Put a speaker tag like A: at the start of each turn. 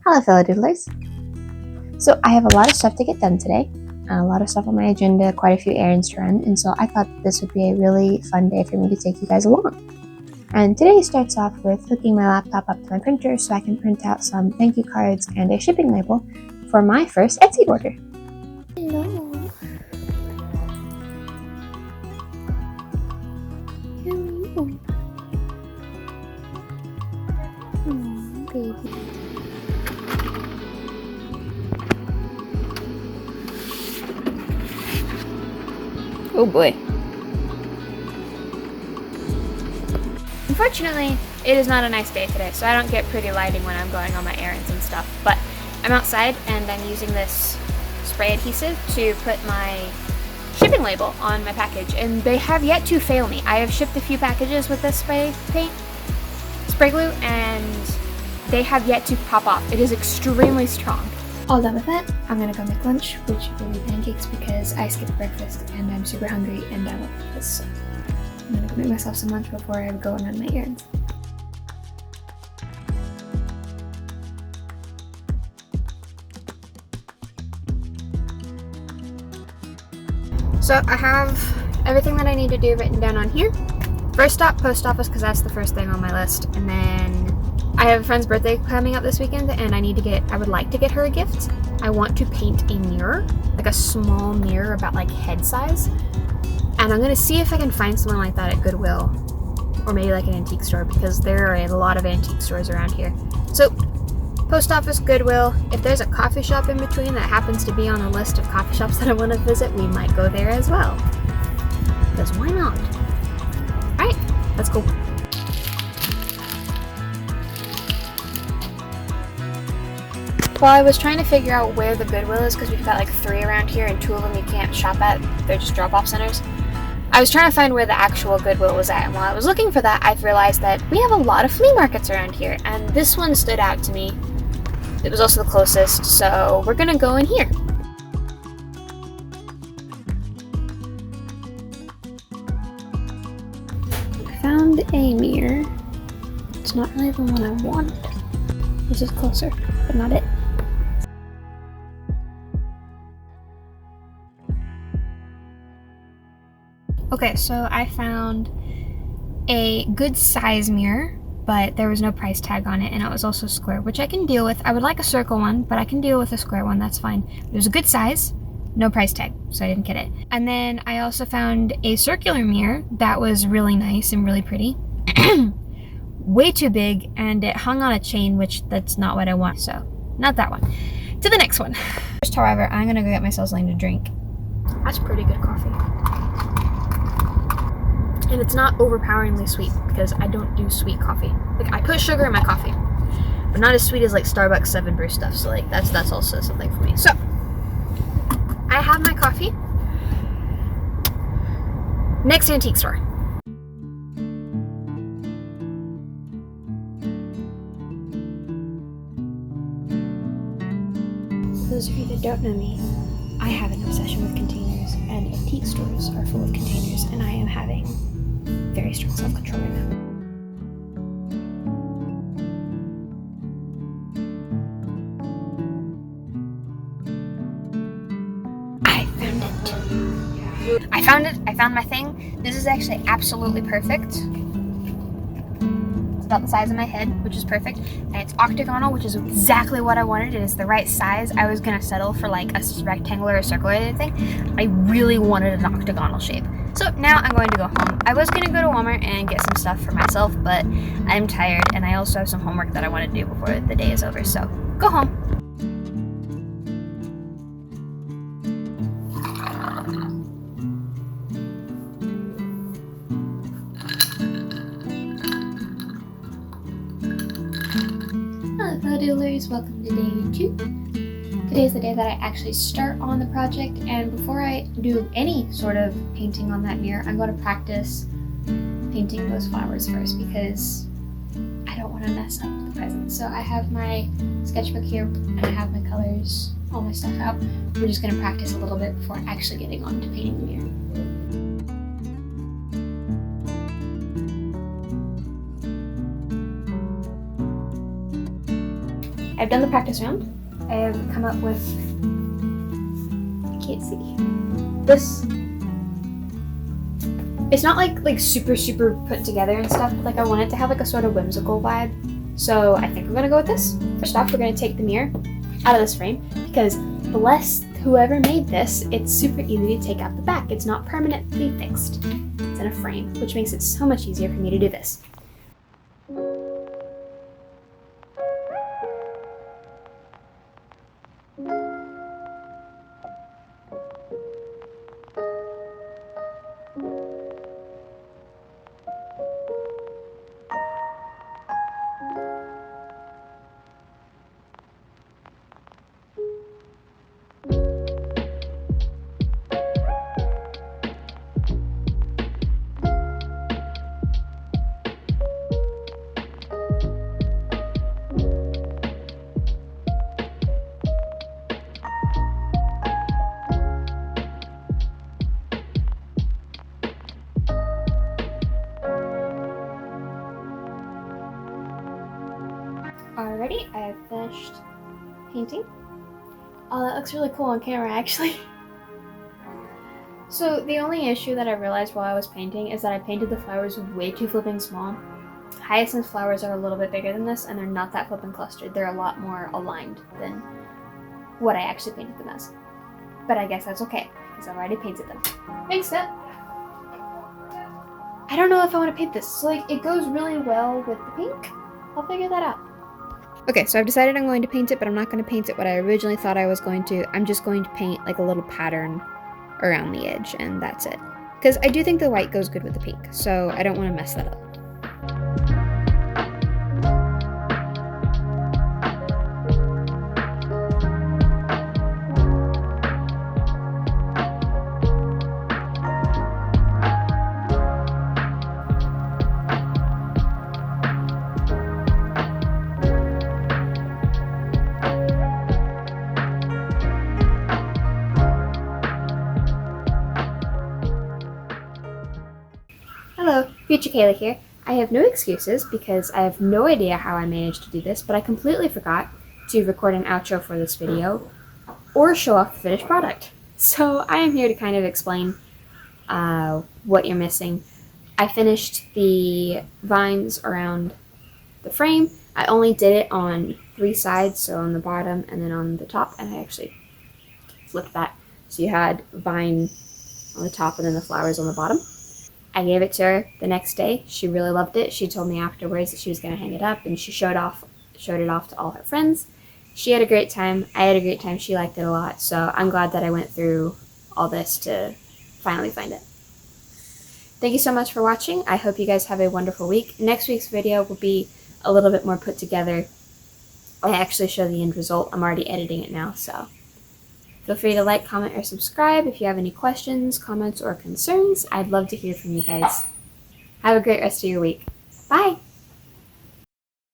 A: Hello fellow doodlers. So I have a lot of stuff to get done today, a lot of stuff on my agenda, quite a few errands to run, and so I thought this would be a really fun day for me to take you guys along. And today starts off with hooking my laptop up to my printer so I can print out some thank you cards and a shipping label for my first Etsy order.
B: Hello. Hello. Oh, baby.
A: Oh boy.
C: Unfortunately, it is not a nice day today, so I don't get pretty lighting when I'm going on my errands and stuff, but I'm outside and I'm using this spray adhesive to put my shipping label on my package, and they have yet to fail me. I have shipped a few packages with this spray glue, and they have yet to pop off. It is extremely strong. All done with that, I'm gonna go make lunch, which will be pancakes because I skipped breakfast and I'm super hungry and I want breakfast. So I'm gonna go make myself some lunch before I go and run my errands. So I have everything that I need to do written down on here. First stop, post office, because that's the first thing on my list. And then I have a friend's birthday coming up this weekend, and I would like to get her a gift. I want to paint a mirror, like a small mirror about like head size. And I'm gonna see if I can find something like that at Goodwill, or maybe like an antique store, because there are a lot of antique stores around here. So post office, Goodwill. If there's a coffee shop in between that happens to be on the list of coffee shops that I want to visit, we might go there as well. Because why not? Alright, let's go. While I was trying to figure out where the Goodwill is, because we've got like 3 around here and 2 of them you can't shop at, they're just drop-off centers. I was trying to find where the actual Goodwill was at, and while I was looking for that, I've realized that we have a lot of flea markets around here, and this one stood out to me. It was also the closest, so we're gonna go in here. I found a mirror. It's not really the one I wanted. This is closer, but not it. Okay, so I found a good size mirror, but there was no price tag on it, and it was also square, which I can deal with. I would like a circle one, but I can deal with a square one, that's fine. It was a good size, no price tag, so I didn't get it. And then I also found a circular mirror that was really nice and really pretty. Way too big, and it hung on a chain, which that's not what I want, so not that one. To the next one. First, however, I'm gonna go get myself something to drink. That's pretty good coffee. And it's not overpoweringly sweet, because I don't do sweet coffee. Like, I put sugar in my coffee, but not as sweet as like Starbucks 7 Brew stuff, so like that's also something for me. So I have my coffee. Next antique store. For those of you that don't know me, I have an obsession with containers, and antique stores are full of containers, and I am having very strong self-control right now. I found my thing. This is actually absolutely perfect. It's about the size of my head, which is perfect. And it's octagonal, which is exactly what I wanted. It is the right size. I was gonna settle for like a rectangle or a circle or anything. I really wanted an octagonal shape. So now I'm going to go home. I was gonna go to Walmart and get some stuff for myself, but I'm tired and I also have some homework that I want to do before the day is over. So go home. Hello doodlers, welcome to day 2. Today is the day that I actually start on the project, and before I do any sort of painting on that mirror, I'm going to practice painting those flowers first because I don't want to mess up the present. So I have my sketchbook here and I have my colors, all my stuff out. We're just going to practice a little bit before actually getting on to painting the mirror. I've done the practice round. I have come up with, I can't see, this. It's not like super put together and stuff, but like I want it to have like a sort of whimsical vibe. So I think we're gonna go with this. First off, we're gonna take the mirror out of this frame because bless whoever made this, it's super easy to take out the back. It's not permanently fixed. It's in a frame, which makes it so much easier for me to do this. Alrighty, I have finished painting. Oh, that looks really cool on camera, actually. So the only issue that I realized while I was painting is that I painted the flowers way too flipping small. Hyacinth flowers are a little bit bigger than this, and they're not that flipping clustered. They're a lot more aligned than what I actually painted them as. But I guess that's okay, because I've already painted them. Next step. I don't know if I want to paint this. So like, it goes really well with the pink. I'll figure that out. Okay, so I've decided I'm going to paint it, but I'm not going to paint it what I originally thought I was going to. I'm just going to paint like a little pattern around the edge, and that's it. Because I do think the white goes good with the pink, so I don't want to mess that up. Hello, Future Kayla here. I have no excuses because I have no idea how I managed to do this, but I completely forgot to record an outro for this video or show off the finished product. So I am here to kind of explain what you're missing. I finished the vines around the frame. I only did it on 3 sides, so on the bottom and then on the top, and I actually flipped that. So you had vine on the top and then the flowers on the bottom. I gave it to her the next day. She really loved it. She told me afterwards that she was going to hang it up, and she showed it off to all her friends. She had a great time. I had a great time. She liked it a lot. So I'm glad that I went through all this to finally find it. Thank you so much for watching. I hope you guys have a wonderful week. Next week's video will be a little bit more put together. I actually show the end result. I'm already editing it now, so feel free to like, comment, or subscribe if you have any questions, comments, or concerns. I'd love to hear from you guys. Have a great rest of your week. Bye!